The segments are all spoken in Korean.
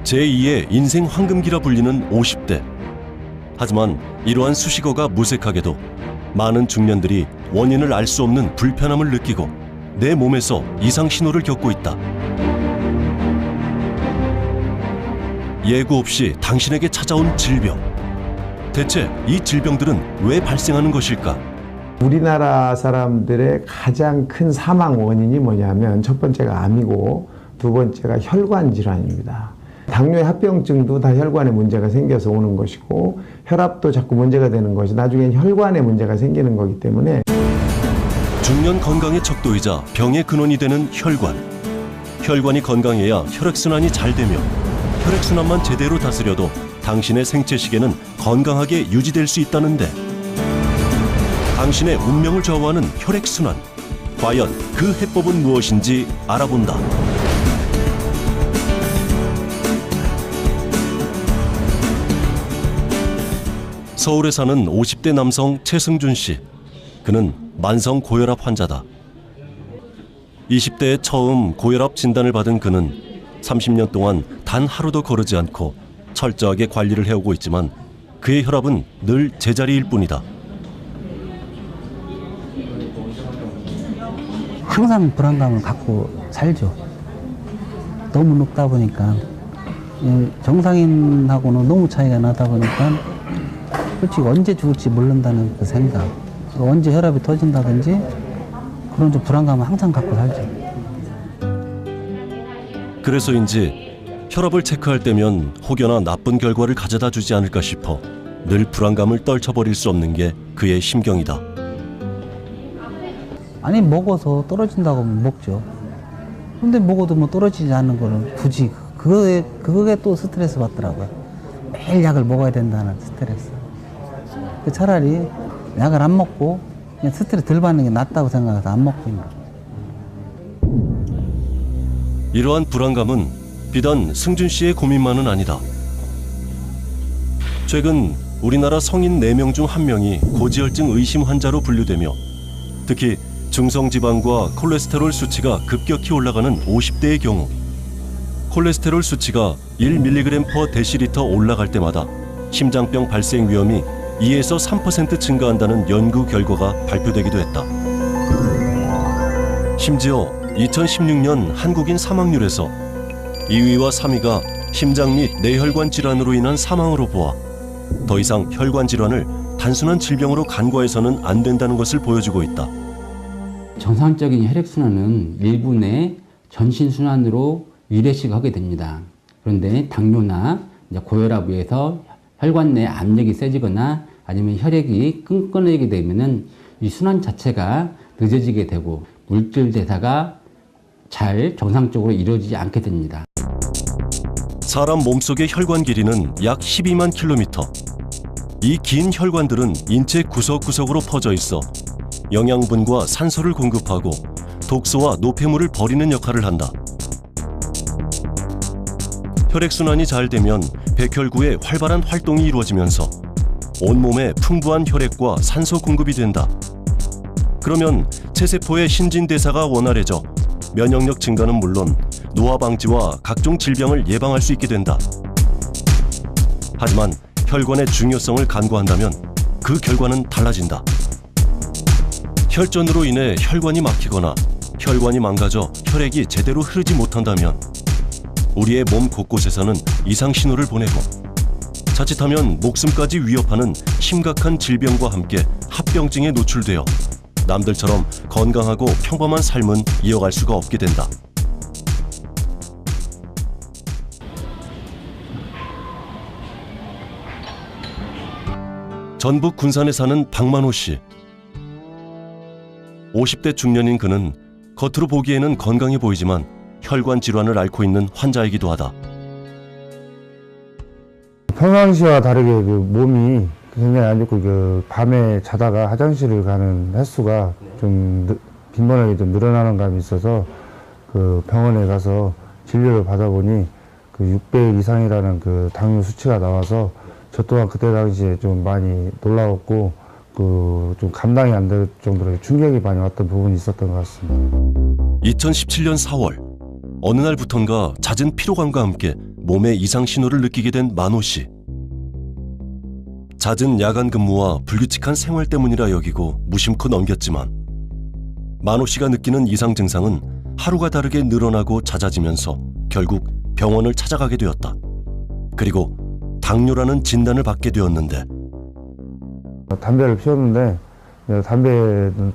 제2의 인생 황금기라 불리는 50대. 하지만 이러한 수식어가 무색하게도 많은 중년들이 원인을 알 수 없는 불편함을 느끼고 내 몸에서 이상 신호를 겪고 있다. 예고 없이 당신에게 찾아온 질병. 대체 이 질병들은 왜 발생하는 것일까? 우리나라 사람들의 가장 큰 사망 원인이 뭐냐면 첫 번째가 암이고 두 번째가 혈관 질환입니다. 당뇨의 합병증도 다 혈관에 문제가 생겨서 오는 것이고 혈압도 자꾸 문제가 되는 것이 나중엔 혈관에 문제가 생기는 거기 때문에 중년 건강의 척도이자 병의 근원이 되는 혈관. 혈관이 건강해야 혈액순환이 잘 되며 혈액순환만 제대로 다스려도 당신의 생체 시계는 건강하게 유지될 수 있다는데 당신의 운명을 좌우하는 혈액순환. 과연 그 해법은 무엇인지 알아본다. 서울에 사는 50대 남성 최승준 씨. 그는 만성 고혈압 환자다. 20대에 처음 고혈압 진단을 받은 그는 30년 동안 단 하루도 거르지 않고 철저하게 관리를 해오고 있지만 그의 혈압은 늘 제자리일 뿐이다. 항상 불안감을 갖고 살죠. 너무 높다 보니까 정상인하고는 너무 차이가 나다 보니까 솔직히 언제 죽을지 모른다는 그 생각, 언제 혈압이 터진다든지 그런 좀 불안감을 항상 갖고 살죠. 그래서인지 혈압을 체크할 때면 혹여나 나쁜 결과를 가져다 주지 않을까 싶어 늘 불안감을 떨쳐버릴 수 없는 게 그의 심경이다. 아니 먹어서 떨어진다고 하면 먹죠. 근데 먹어도 뭐 떨어지지 않는 거는 굳이 그게 또 스트레스 받더라고요. 매일 약을 먹어야 된다는 스트레스. 차라리 약을 안 먹고 그냥 스트레스 덜 받는 게 낫다고 생각해서 안 먹고 있는 거예요. 이러한 불안감은 비단 승준 씨의 고민만은 아니다. 최근 우리나라 성인 4명 중 1명이 고지혈증 의심 환자로 분류되며 특히 중성지방과 콜레스테롤 수치가 급격히 올라가는 50대의 경우 콜레스테롤 수치가 1mg/dL 올라갈 때마다 심장병 발생 위험이 2에서 3% 증가한다는 연구 결과가 발표되기도 했다. 심지어 2016년 한국인 사망률에서 2위와 3위가 심장 및 뇌혈관 질환으로 인한 사망으로 보아 더 이상 혈관 질환을 단순한 질병으로 간과해서는 안 된다는 것을 보여주고 있다. 정상적인 혈액순환은 일부 내 전신순환으로 유래식 하게 됩니다. 그런데 당뇨나 고혈압에 의해서 혈관 내 압력이 세지거나 아니면 혈액이 끈끈해지게 되면은 이 순환 자체가 늦어지게 되고 물질 대사가 잘 정상적으로 이루어지지 않게 됩니다. 사람 몸속의 혈관 길이는 약 12만 킬로미터. 이 긴 혈관들은 인체 구석구석으로 퍼져 있어 영양분과 산소를 공급하고 독소와 노폐물을 버리는 역할을 한다. 혈액순환이 잘 되면 백혈구의 활발한 활동이 이루어지면서 온몸에 풍부한 혈액과 산소 공급이 된다. 그러면 체세포의 신진대사가 원활해져 면역력 증가는 물론 노화 방지와 각종 질병을 예방할 수 있게 된다. 하지만 혈관의 중요성을 간과한다면 그 결과는 달라진다. 혈전으로 인해 혈관이 막히거나 혈관이 망가져 혈액이 제대로 흐르지 못한다면 우리의 몸 곳곳에서는 이상 신호를 보내고 자칫하면 목숨까지 위협하는 심각한 질병과 함께 합병증에 노출되어 남들처럼 건강하고 평범한 삶은 이어갈 수가 없게 된다. 전북 군산에 사는 박만호 씨. 50대 중년인 그는 겉으로 보기에는 건강해 보이지만 혈관 질환을 앓고 있는 환자이기도 하다. 평상시와 다르게 그 몸이 굉장히 안 좋고 그 밤에 자다가 화장실을 가는 횟수가 좀 빈번하게 좀 늘어나는 감이 있어서 그 병원에 가서 진료를 받아보니 그 600 이상이라는 그 당뇨 수치가 나와서 저 또한 그때 당시에 좀 많이 놀라웠고 그 좀 감당이 안 될 정도로 충격이 많이 왔던 부분이 있었던 것 같습니다. 2017년 4월 어느 날부턴가 잦은 피로감과 함께 몸의 이상 신호를 느끼게 된 만호 씨. 잦은 야간 근무와 불규칙한 생활 때문이라 여기고 무심코 넘겼지만 만호 씨가 느끼는 이상 증상은 하루가 다르게 늘어나고 잦아지면서 결국 병원을 찾아가게 되었다. 그리고 당뇨라는 진단을 받게 되었는데 담배를 피웠는데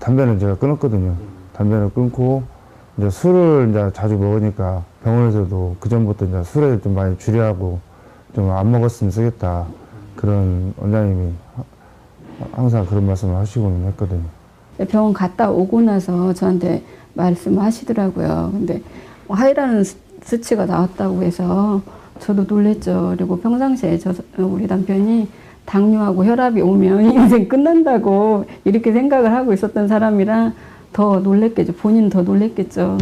담배는 제가 끊었거든요. 담배를 끊고 이제 술을 이제 자주 먹으니까 병원에서도 그 전부터 이제 술에 좀 많이 줄이라고 좀 안 먹었으면 쓰겠다. 그런 원장님이 항상 그런 말씀을 하시고는 했거든요. 병원 갔다 오고 나서 저한테 말씀하시더라고요. 근데 하이라는 수치가 나왔다고 해서 저도 놀랬죠. 그리고 평상시에 우리 남편이 당뇨하고 혈압이 오면 인생 끝난다고 이렇게 생각을 하고 있었던 사람이라 더 놀랬겠죠. 본인은 더 놀랬겠죠.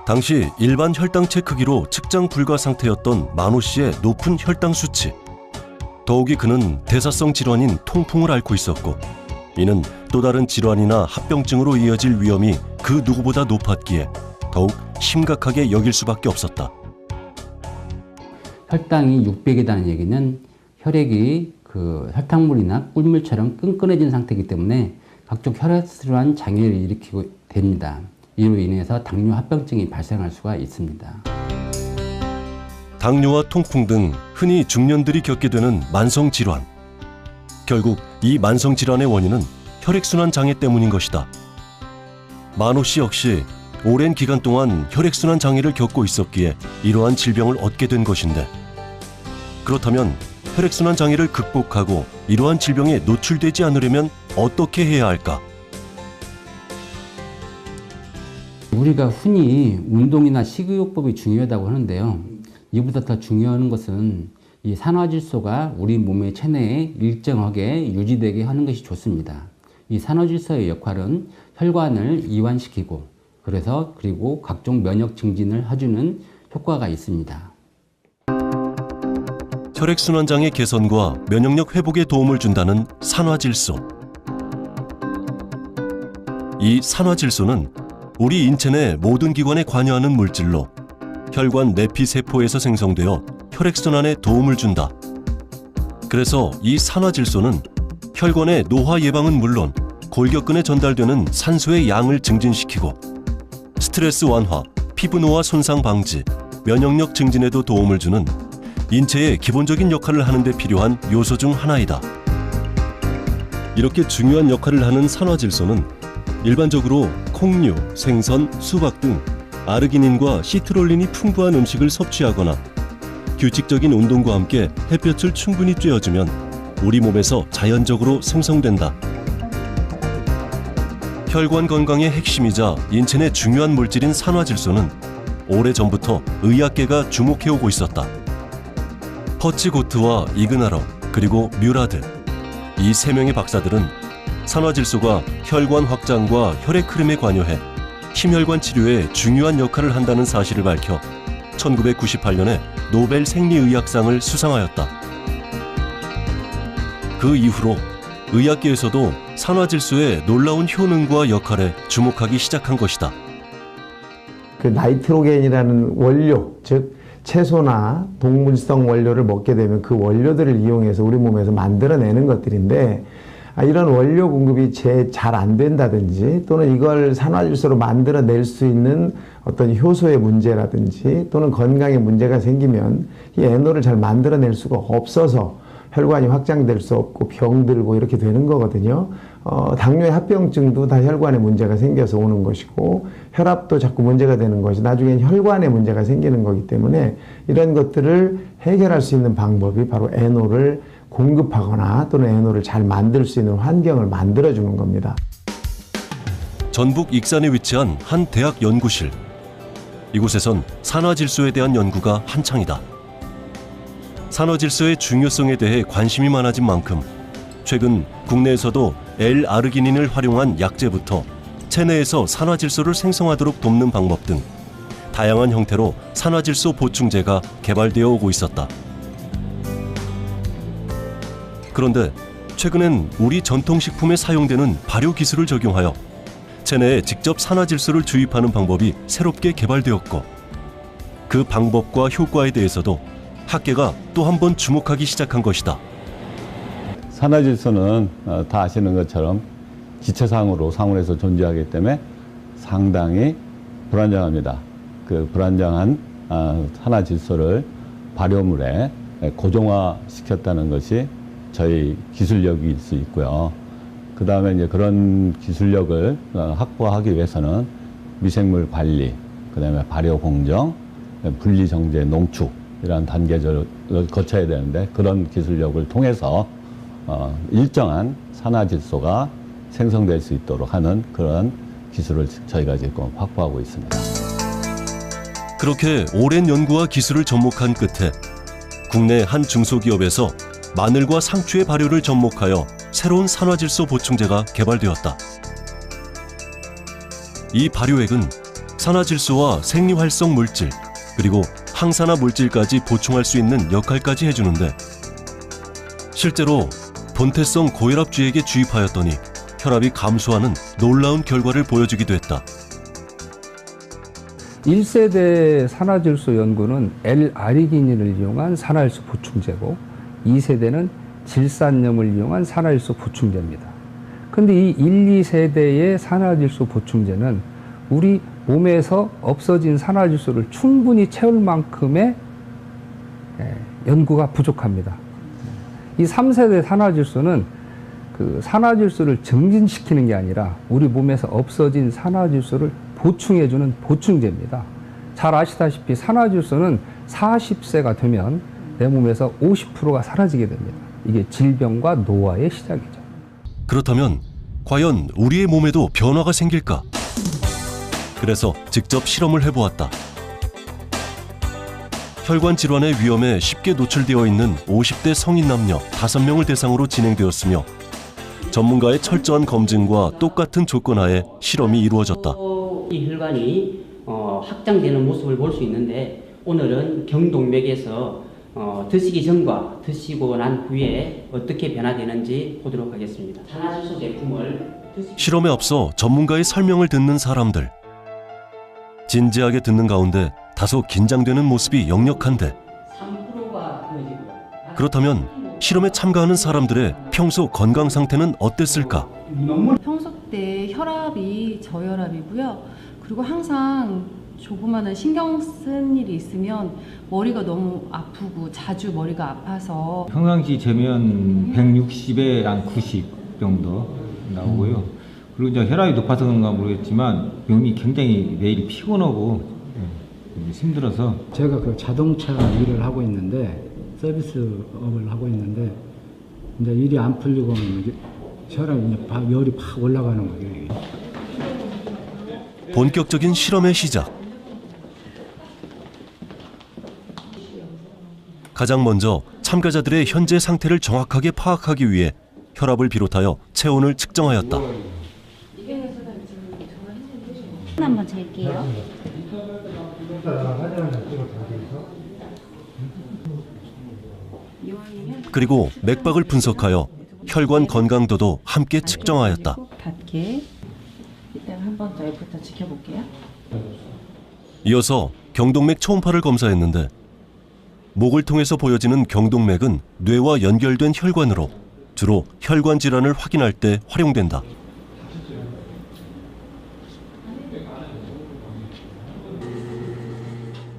당시 일반 혈당체 크기로 측정 불가 상태였던 만호 씨의 높은 혈당 수치. 더욱이 그는 대사성 질환인 통풍을 앓고 있었고 이는 또 다른 질환이나 합병증으로 이어질 위험이 그 누구보다 높았기에 더욱 심각하게 여길 수밖에 없었다. 혈당이 600이라는 얘기는 혈액이 그 혈탕물이나 꿀물처럼 끈끈해진 상태이기 때문에 각종 혈액순환 장애를 일으키고 됩니다. 이로 인해서 당뇨 합병증이 발생할 수가 있습니다. 당뇨와 통풍 등 흔히 중년들이 겪게 되는 만성 질환. 결국 이 만성 질환의 원인은 혈액순환 장애 때문인 것이다. 만호 씨 역시 오랜 기간 동안 혈액순환 장애를 겪고 있었기에 이러한 질병을 얻게 된 것인데 그렇다면 혈액순환 장애를 극복하고 이러한 질병에 노출되지 않으려면 어떻게 해야 할까? 우리가 흔히 운동이나 식이요법이 중요하다고 하는데요. 이보다 더 중요한 것은 이 산화질소가 우리 몸의 체내에 일정하게 유지되게 하는 것이 좋습니다. 이 산화질소의 역할은 혈관을 이완시키고 그리고 각종 면역 증진을 해주는 효과가 있습니다. 혈액순환 장애 개선과 면역력 회복에 도움을 준다는 산화질소. 이 산화질소는 우리 인체 내 모든 기관에 관여하는 물질로 혈관 내피세포에서 생성되어 혈액순환에 도움을 준다. 그래서 이 산화질소는 혈관의 노화 예방은 물론 골격근에 전달되는 산소의 양을 증진시키고 스트레스 완화, 피부 노화 손상 방지, 면역력 증진에도 도움을 주는 인체의 기본적인 역할을 하는 데 필요한 요소 중 하나이다. 이렇게 중요한 역할을 하는 산화질소는 일반적으로 콩류, 생선, 수박 등 아르기닌과 시트롤린이 풍부한 음식을 섭취하거나 규칙적인 운동과 함께 햇볕을 충분히 쬐어주면 우리 몸에서 자연적으로 생성된다. 혈관 건강의 핵심이자 인체 내 중요한 물질인 산화질소는 오래전부터 의학계가 주목해오고 있었다. 허츠고트와 이그나러 그리고 뮤라드 이 세 명의 박사들은 산화질소가 혈관 확장과 혈액 흐름에 관여해 심혈관 치료에 중요한 역할을 한다는 사실을 밝혀 1998년에 노벨 생리의학상을 수상하였다. 그 이후로 의학계에서도 산화질소의 놀라운 효능과 역할에 주목하기 시작한 것이다. 그 나이트로겐이라는 원료, 즉 채소나 동물성 원료를 먹게 되면 그 원료들을 이용해서 우리 몸에서 만들어내는 것들인데 이런 원료 공급이 잘 안 된다든지 또는 이걸 산화질소로 만들어낼 수 있는 어떤 효소의 문제라든지 또는 건강에 문제가 생기면 이 에노를 잘 만들어낼 수가 없어서 혈관이 확장될 수 없고 병들고 이렇게 되는 거거든요. 당뇨의 합병증도 다 혈관에 문제가 생겨서 오는 것이고 혈압도 자꾸 문제가 되는 것이 나중엔 혈관에 문제가 생기는 거기 때문에 이런 것들을 해결할 수 있는 방법이 바로 에노를 공급하거나 또는 에노를 잘 만들 수 있는 환경을 만들어주는 겁니다. 전북 익산에 위치한 한 대학 연구실. 이곳에선 산화질소에 대한 연구가 한창이다. 산화질소의 중요성에 대해 관심이 많아진 만큼 최근 국내에서도 L-아르기닌을 활용한 약제부터 체내에서 산화질소를 생성하도록 돕는 방법 등 다양한 형태로 산화질소 보충제가 개발되어 오고 있었다. 그런데 최근엔 우리 전통식품에 사용되는 발효 기술을 적용하여 체내에 직접 산화질소를 주입하는 방법이 새롭게 개발되었고 그 방법과 효과에 대해서도 학계가 또 한 번 주목하기 시작한 것이다. 산화질소는 다 아시는 것처럼 지체상으로 상온에서 존재하기 때문에 상당히 불안정합니다. 그 불안정한 산화질소를 발효물에 고정화시켰다는 것이 저희 기술력일 수 있고요. 그 다음에 이제 그런 기술력을 확보하기 위해서는 미생물 관리, 그 다음에 발효 공정, 분리 정제, 농축 이런 단계를 거쳐야 되는데 그런 기술력을 통해서 일정한 산화질소가 생성될 수 있도록 하는 그런 기술을 저희가 지금 확보하고 있습니다. 그렇게 오랜 연구와 기술을 접목한 끝에 국내 한 중소기업에서 마늘과 상추의 발효를 접목하여 새로운 산화질소 보충제가 개발되었다. 이 발효액은 산화질소와 생리활성 물질, 그리고 항산화 물질까지 보충할 수 있는 역할까지 해주는데 실제로 본태성 고혈압주에게 주입하였더니 혈압이 감소하는 놀라운 결과를 보여주기도 했다. 1세대 산화질소 연구는 L-아리기닌을 이용한 산화질소 보충제고 2세대는 질산염을 이용한 산화질소 보충제입니다. 근데 이 1, 2세대의 산화질소 보충제는 우리 몸에서 없어진 산화질소를 충분히 채울 만큼의 연구가 부족합니다. 이 3세대 산화질소는 그 산화질소를 증진시키는 게 아니라 우리 몸에서 없어진 산화질소를 보충해주는 보충제입니다. 잘 아시다시피 산화질소는 40세가 되면 내 몸에서 50%가 사라지게 됩니다. 이게 질병과 노화의 시작이죠. 그렇다면 과연 우리의 몸에도 변화가 생길까? 그래서 직접 실험을 해보았다. 혈관 질환의 위험에 쉽게 노출되어 있는 50대 성인 남녀 5명을 대상으로 진행되었으며 전문가의 철저한 검증과 똑같은 조건 하에 실험이 이루어졌다. 이 혈관이 확장되는 모습을 볼 수 있는데 오늘은 경동맥에서 드시기 전과 드시고 난 후에 어떻게 변화되는지 보도록 하겠습니다. 산화질소 제품을 실험에 앞서 전문가의 설명을 듣는 사람들. 진지하게 듣는 가운데 다소 긴장되는 모습이 역력한데 그렇다면 실험에 참가하는 사람들의 평소 건강 상태는 어땠을까? 평소 때 혈압이 저혈압이고요. 그리고 항상 조그마한 신경 쓴 일이 있으면 머리가 너무 아프고 자주 머리가 아파서 평상시 재면 160에 한 90 정도 나오고요. 그리고 이제 혈압이 높아서 그런가 모르겠지만 몸이 굉장히 매일 피곤하고 힘들어서 제가 그 자동차 일을 하고 있는데 서비스업을 하고 있는데 이제 일이 안 풀리고 혈압이 열이 팍 올라가는 거예요. 본격적인 실험의 시작. 가장 먼저 참가자들의 현재 상태를 정확하게 파악하기 위해 혈압을 비롯하여 체온을 측정하였다. 한번 잴게요. 그리고 맥박을 분석하여 혈관 건강도도 함께 측정하였다. 닿게 일단 한 번 더 F부터 지켜볼게요. 이어서 경동맥 초음파를 검사했는데 목을 통해서 보여지는 경동맥은 뇌와 연결된 혈관으로 주로 혈관 질환을 확인할 때 활용된다.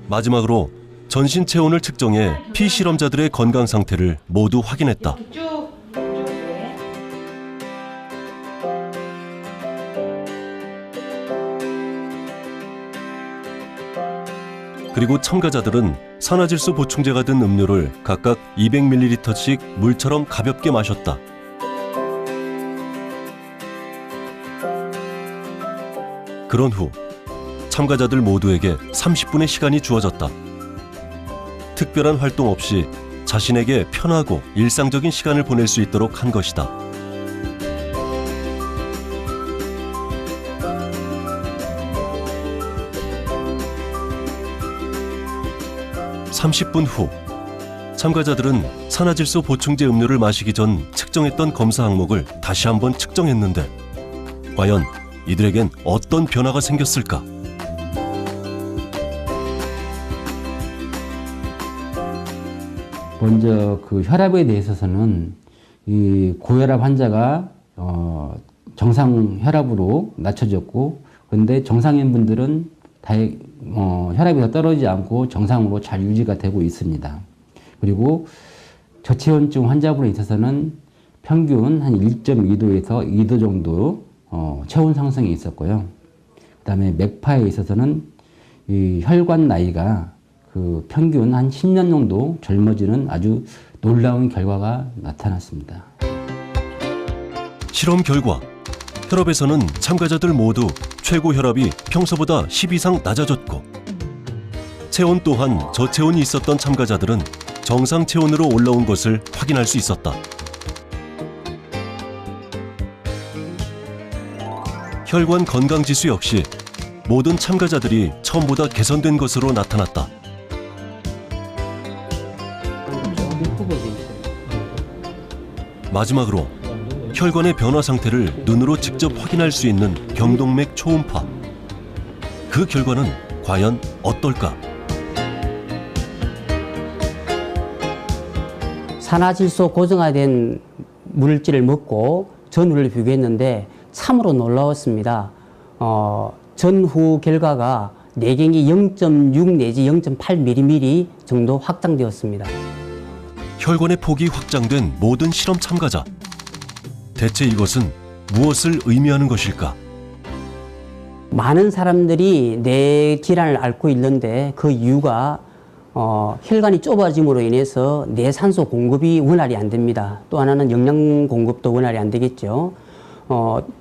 마지막으로 전신 체온을 측정해 피실험자들의 건강 상태를 모두 확인했다. 그리고 참가자들은 산화질소 보충제가 든 음료를 각각 200ml씩 물처럼 가볍게 마셨다. 그런 후 참가자들 모두에게 30분의 시간이 주어졌다. 특별한 활동 없이 자신에게 편하고 일상적인 시간을 보낼 수 있도록 한 것이다. (30분) 후 참가자들은 산화질소 보충제 음료를 마시기 전 측정했던 검사 항목을 다시 한번 측정했는데 과연 이들에겐 어떤 변화가 생겼을까? 먼저 그 혈압에 대해서는 이 고혈압 환자가 정상 혈압으로 낮춰졌고, 그런데 정상인 분들은 혈압이 더 떨어지지 않고 정상으로 잘 유지가 되고 있습니다. 그리고 저체온증 환자분에 있어서는 평균 한 1.2도에서 2도 정도 체온 상승이 있었고요. 그다음에 맥파에 있어서는 이 혈관 나이가 그 평균 한 10년 정도 젊어지는 아주 놀라운 결과가 나타났습니다. 실험 결과, 혈압에서는 참가자들 모두 최고 혈압이 평소보다 10 이상 낮아졌고, 체온 또한 저체온이 있었던 참가자들은 정상 체온으로 올라온 것을 확인할 수 있었다. 혈관 건강지수 역시 모든 참가자들이 처음보다 개선된 것으로 나타났다. 마지막으로 혈관의 변화 상태를 눈으로 직접 확인할 수 있는 경동맥 초음파. 그 결과는 과연 어떨까? 산화질소 고정화된 물질을 먹고 전후를 비교했는데 참으로 놀라웠습니다. 전후 결과가 내경이 0.6 내지 0.8mm 정도 확장되었습니다. 혈관의 폭이 확장된 모든 실험 참가자. 대체 이것은 무엇을 의미하는 것일까? 많은 사람들이 뇌 질환을 앓고 있는데 그 이유가 혈관이 좁아짐으로 인해서 뇌산소 공급이 원활히 안 됩니다. 또 하나는 영양 공급도 원활히 안 되겠죠.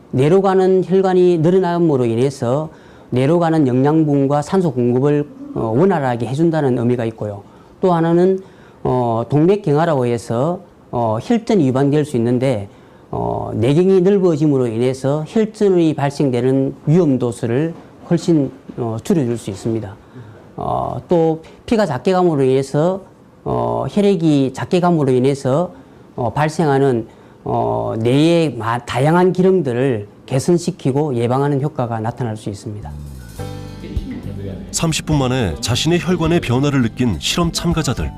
뇌로 가는 혈관이 늘어남으로 인해서 뇌로 가는 영양분과 산소 공급을 원활하게 해준다는 의미가 있고요. 또 하나는 동맥경화라고 해서 혈전이 유발될 수 있는데 내경이 넓어짐으로 인해서 혈전이 발생되는 위험도수를 훨씬 줄여줄 수 있습니다. 또 피가 작게 감으로 인해서 혈액이 작게 감으로 인해서 발생하는 뇌의 다양한 기능들을 개선시키고 예방하는 효과가 나타날 수 있습니다. 30분 만에 자신의 혈관의 변화를 느낀 실험 참가자들.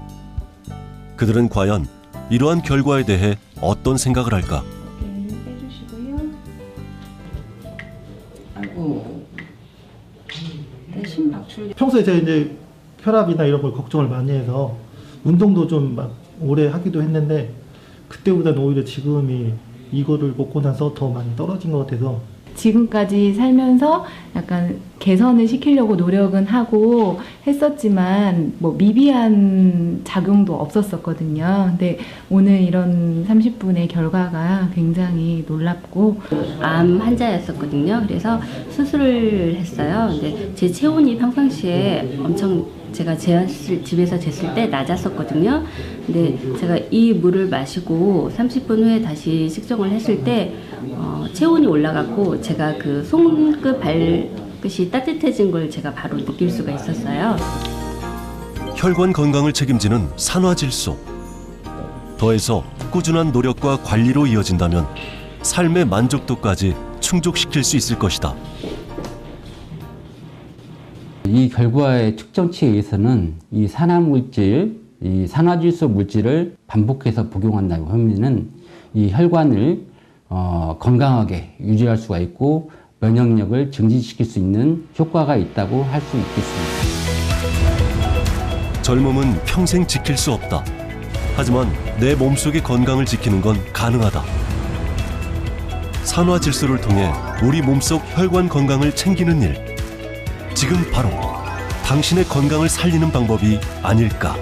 그들은 과연 이러한 결과에 대해 어떤 생각을 할까? 평소에 제가 이제 혈압이나 이런 걸 걱정을 많이 해서 운동도 좀 막 오래 하기도 했는데 그때보다는 오히려 지금이 이거를 먹고 나서 더 많이 떨어진 것 같아서 지금까지 살면서 약간 개선을 시키려고 노력은 하고 했었지만 뭐 미비한 작용도 없었었거든요. 근데 오늘 이런 30분의 결과가 굉장히 놀랍고 암 환자였었거든요. 그래서 수술을 했어요. 근데 제 체온이 평상시에 엄청 제가 집에서 쟀을 때 낮았었거든요. 근데 제가 이 물을 마시고 30분 후에 다시 측정을 했을 때 체온이 올라갔고 제가 그 손끝 발끝이 따뜻해진 걸 제가 바로 느낄 수가 있었어요. 혈관 건강을 책임지는 산화질소. 더해서 꾸준한 노력과 관리로 이어진다면 삶의 만족도까지 충족시킬 수 있을 것이다. 이 결과의 측정치에 의해서는 이 산화물질, 이 산화질소 물질을 반복해서 복용한다고 하면은 이 혈관을 건강하게 유지할 수가 있고 면역력을 증진시킬 수 있는 효과가 있다고 할 수 있겠습니다. 젊음은 평생 지킬 수 없다. 하지만 내 몸속의 건강을 지키는 건 가능하다. 산화질소를 통해 우리 몸속 혈관 건강을 챙기는 일. 지금 바로 당신의 건강을 살리는 방법이 아닐까.